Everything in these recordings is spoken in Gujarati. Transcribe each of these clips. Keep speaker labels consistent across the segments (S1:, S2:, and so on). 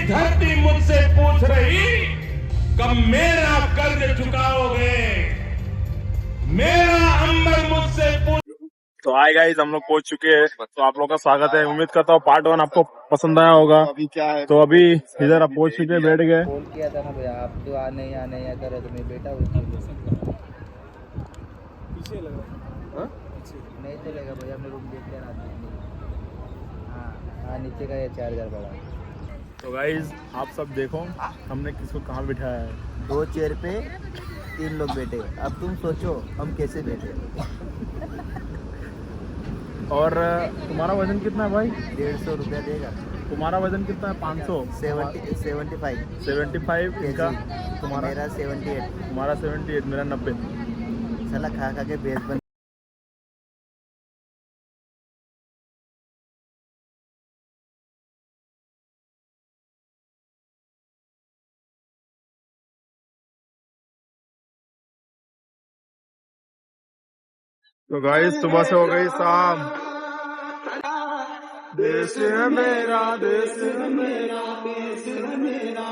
S1: धरती मुझसे पूछ रही कब मेरा कर्ज चुकाओगे, मेरा अंबर मुझसे पूछ।
S2: तो हाय गाइस, हम लोग पहुंच चुके हैं। तो आप लोगों का स्वागत है। उम्मीद करता हूँ पार्ट 1 आपको पसंद आया होगा।
S3: अभी क्या है,
S2: तो अभी इधर आप पहुंच चुके, बैठ गए।
S4: फोन किया था ना भैया, आप तो आने या करे तो मैं बेटा हूँ।
S3: पीछे लगा
S4: नहीं चलेगा भैया, मैं रूम देख कर आता हूँ। हाँ, नीचे का ये 4000 बड़ा।
S2: तो गाइस आप सब देखो हमने किसको कहाँ बिठाया है।
S4: 2 चेयर पे 3 लोग बैठे। अब तुम सोचो हम कैसे बैठे।
S2: और तुम्हारा वजन कितना है भाई?
S4: 150 रुपया देगा।
S2: तुम्हारा वजन कितना है? 500 75 इनका। तुम्हारा?
S4: मेरा 78।
S2: तुम्हारा 78, मेरा 90।
S4: साला खा के बेस बन।
S2: तो गाइस सुबह से हो गई शाम। देश है मेरा, देश है मेरा, देश है मेरा,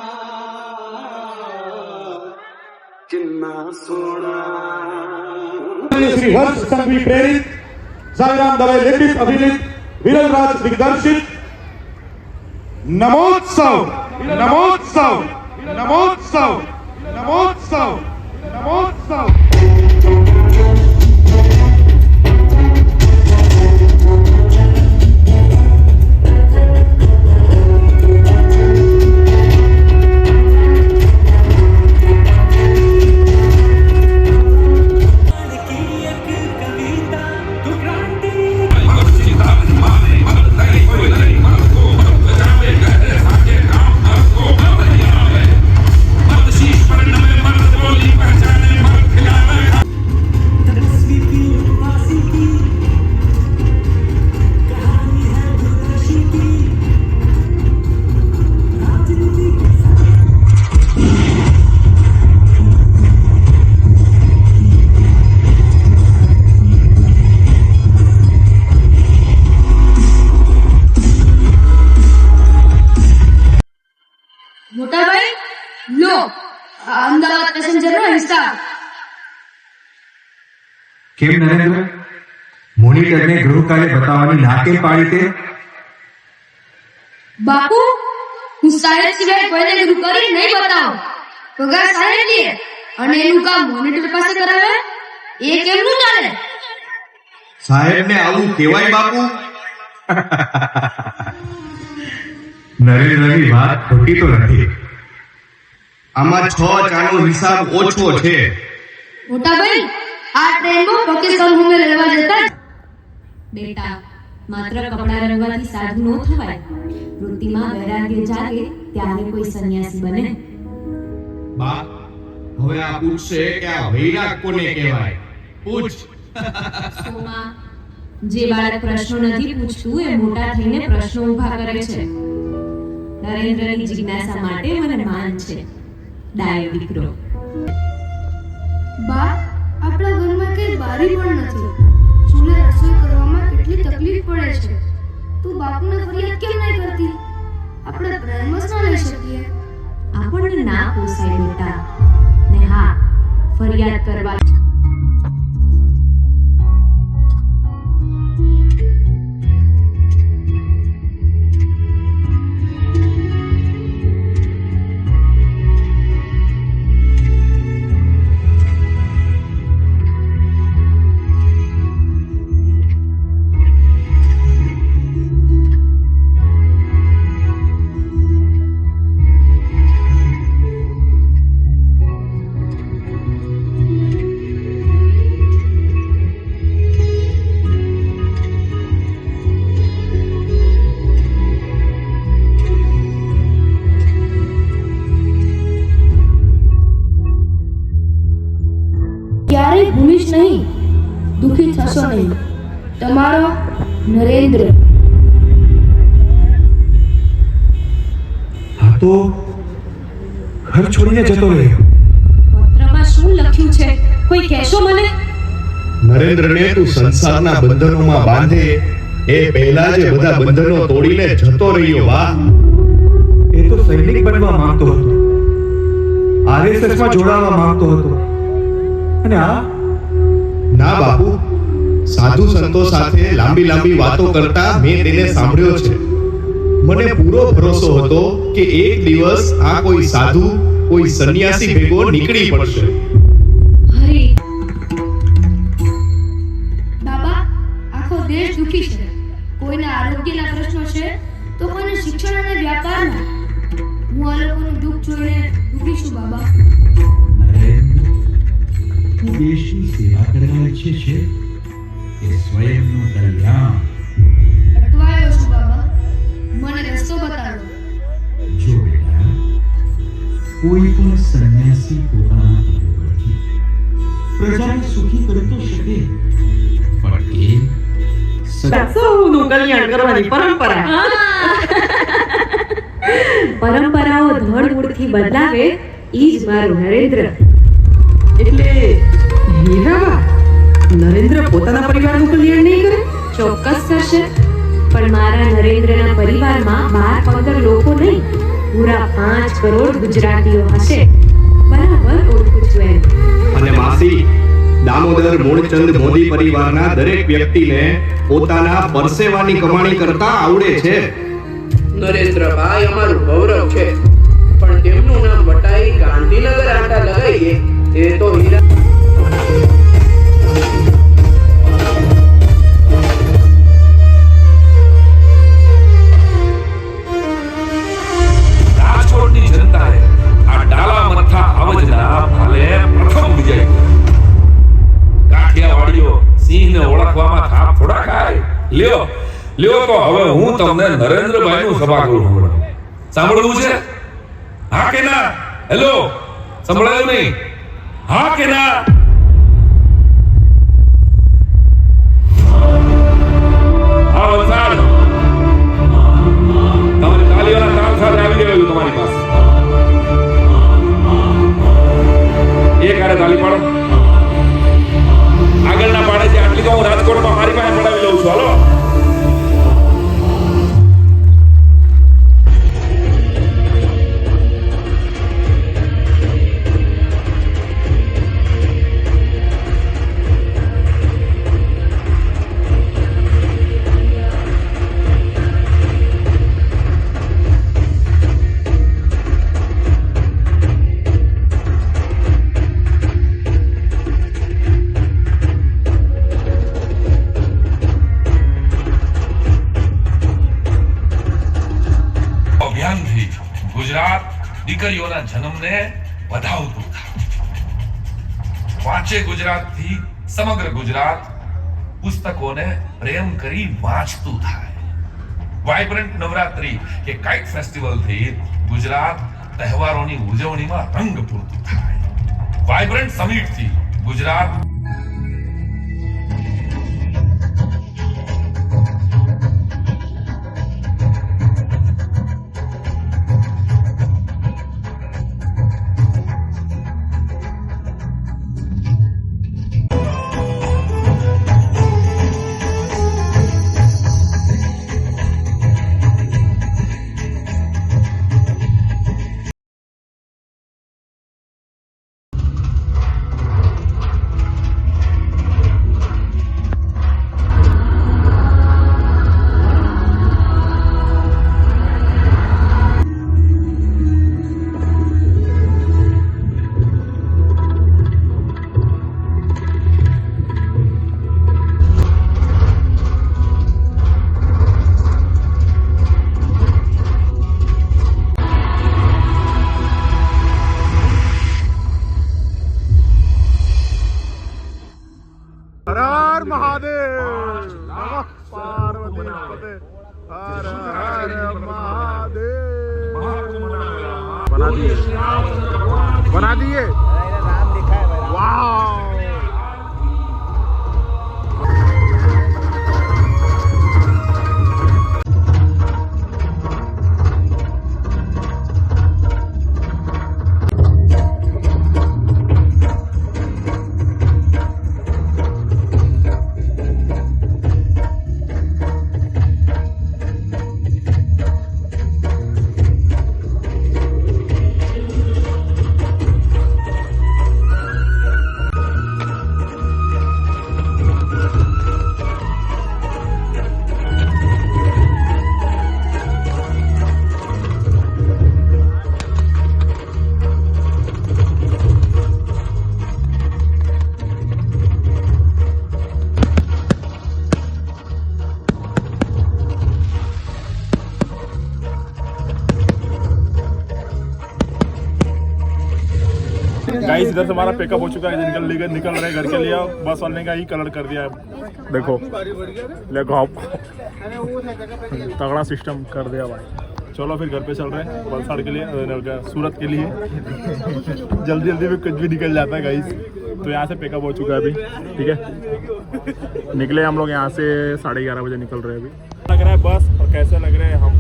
S2: किन्ना सोना।
S1: श्री हर्ष संघवी प्रेरित, साईराम दवे लिखित अभिनीत, विरल राज दिग्दर्शित नमोत्सव नमोत्सव नमोत्सव नमोत्सव नमोत्सव।
S5: મોટા ભાઈ લો અમદાવાદ પેસેન્જર નો હિસાબ.
S6: કેમ નરેન્દ્ર, મોનિટરને ગૃહકાર્ય બતાવવાની ના કેમ પાડી તે?
S5: બાપુ હું સાહેબ સિવાય કોઈને ગુરુ કરી નહીં બતાવું. પગાર સાહેબ લે અને એનું કામ મોનિટર પાસે કરાવે એ કેમનું ચાલે?
S6: સાહેબને આવું કહેવાય બાપુ? નરેન્દ્રની વાત ખોટી તો નથી. આમાં 6 ચાનો હિસાબ ઓછો છે.
S5: મોટા ભાઈ આ ટ્રેનમાં પોકેશન રૂમે રહેવા જતા
S7: બેટા, માત્ર કપડા રંગવાથી સાધુ ન થવાય. વૃત્તિમાં વૈરાગ્ય જાગે ત્યારે કોઈ સંન્યાસી બને.
S6: બા, હવે આ પૂછશે કે આ વૈરાગ કોને કહેવાય? પૂછ.
S7: સોમા, જે બાળક પ્રશ્નો નથી પૂછતું એ મોટા થઈને પ્રશ્નો ઊભા કરે છે. નરેન્દ્રની જિજ્ઞાસા માટે મને માન છે. ડાયો દીકરો.
S5: બા આપણા ઘરમાં કઈ બારી પણ નથી. ચૂલે રસોઈ કરવામાં કેટલી તકલીફ પડે છે. તું બાપુને ફરિયાદ કેમ નહીં કરતી? આપણે પ્રેમસ ના લઈ શકીએ.
S7: આપણને ના પોસાય બેટા. ને હા, ફરિયાદ કરવા
S5: ક્યારેય ભૂલીશ નહીં, દુખી થશો નહીં. તમારો નરેન્દ્ર.
S6: આ તો ઘર છોડીને જતો રહ્યો.
S7: પત્રમાં શું લખ્યું છે? કોઈ કહેશો મને?
S3: નરેન્દ્રને તું સંસારના બંધનોમાં બાંધે એ પહેલા જ બધા બંધનો તોડીને જતો રહ્યો. વાહ,
S6: એ તો
S8: સૈનિક બનવા માંગતો હતો, RSS માં જોડાવા માંગતો હતો, અને આ
S3: ના બાપુ, સાધુ સંતો સાથે લાંબી લાંબી વાતો કરતા મેં તેને સાંભળ્યો છે. મને પૂરો ભરોસો હતો કે એક દિવસ આ કોઈ સાધુ, કોઈ સંન્યાસી ભેગો નીકળી પડશે.
S5: હરી બાબા, આખો દેશ દુખી છે. કોઈના આરોગ્યના પ્રશ્નો છે તો કોઈને શિક્ષણ અને વ્યાપારના. હું આ લોકોનું દુઃખ જોઈને દુઃખી છું બાબા.
S9: તું દેશની સેવા કરવા ઈચ્છે છે કે સ્વયંનું કલ્યાણ?
S5: અટવાયો છું બાબા, મને રસ્તો બતાડો.
S9: જો બેટા, કોઈ પણ સંન્યાસી પોતાના તપોબળથી પ્રજાને સુખી કરી તો શકે, પણ
S10: સૌનું કલ્યાણ કરવાની પરંપરા.
S7: પરંપરાઓ ધડમૂળથી બદલાવે ઈ જ મારું નરેન્દ્ર.
S10: એટલે હીરાબા, નરેન્દ્ર પોતાના પરિવારનું કલ્યાણ નહીં કરે?
S7: ચોક્કસ કરશે, પણ મારા નરેન્દ્રના પરિવારમાં 12-15 લોકો નહીં, પૂરા 5 કરોડ ગુજરાતીઓ હશે. બરાબર ઓળખું છું એમ.
S3: અને માસી, દામોદર મૂળચંદ મોદી પરિવારના દરેક વ્યક્તિને પોતાના પરસેવાની કમાણી કરતા આવડે છે.
S10: નરેન્દ્રભાઈ અમારું ગૌરવ છે, પણ તેમનું નામ વટાઈ ગાંધીનગર આટા લગાઈએ એ તો હીરા.
S11: રાજકોટની જનતાએ આ ડાલા મથા આવજના ભાલે પ્રથમ વિજય. કાઠિયાવાડીઓ સિંહને ઓળખવામાં થાપ થોડા ખાય. લ્યો લ્યો, તો હવે હું તમને નરેન્દ્રભાઈનું સભાગૃહ સંભળાવું. સાંભળવું છે? હા કે ના? હેલો, સંભળાયું નહીં? હા કે ના? હા વલસાડ, તમારી તાલીઓના તાલ સાથે આવી ગયો તમારી પાસે. એક હારે તાલી પાડો. આગળના પાડે છે આટલી તો હું રાજકોટમાં મારી પાસે પડાવી લઉં છું. હાલો. અભિયાનથી ગુજરાત દીકરીઓના જન્મને વધાવતું થાય. વાંચે ગુજરાતથી સમગ્ર ગુજરાત પુસ્તકોને પ્રેમ કરી વાંચતું થાય. વાઇબ્રન્ટ નવરાત્રી કે કાઇટ ફેસ્ટિવલથી ગુજરાત તહેવારોની ઉજવણીમાં રંગ પૂરતું થાય. વાઇબ્રન્ટ સમિટથી ગુજરાત
S1: હર મહાદેવ, નમઃ પાર્વતી પતે, હર હર મહાદેવ. बना दिए
S4: नाम लिखा है भाई.
S1: वाह.
S2: गाइस इधर से हमारा पिकअप हो चुका है, निकल रहे घर के लिए। बस वाले का ही कलर कर दिया है, देखो देखो आपको तगड़ा सिस्टम कर दिया भाई। चलो फिर घर पे चल रहे हैं वलसाड़ के लिए, सूरत के लिए। जल्दी जल्दी में कुछ भी निकल जाता है गाइस। तो यहाँ से पिकअप हो चुका है अभी, ठीक है। निकले हम लोग यहाँ से 11:30 बजे निकल रहे हैं अभी। लग रहा है बस, और कैसे लग रहे हैं हम।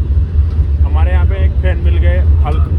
S2: हमारे यहाँ पे एक फ्रेंड मिल गए, हल्क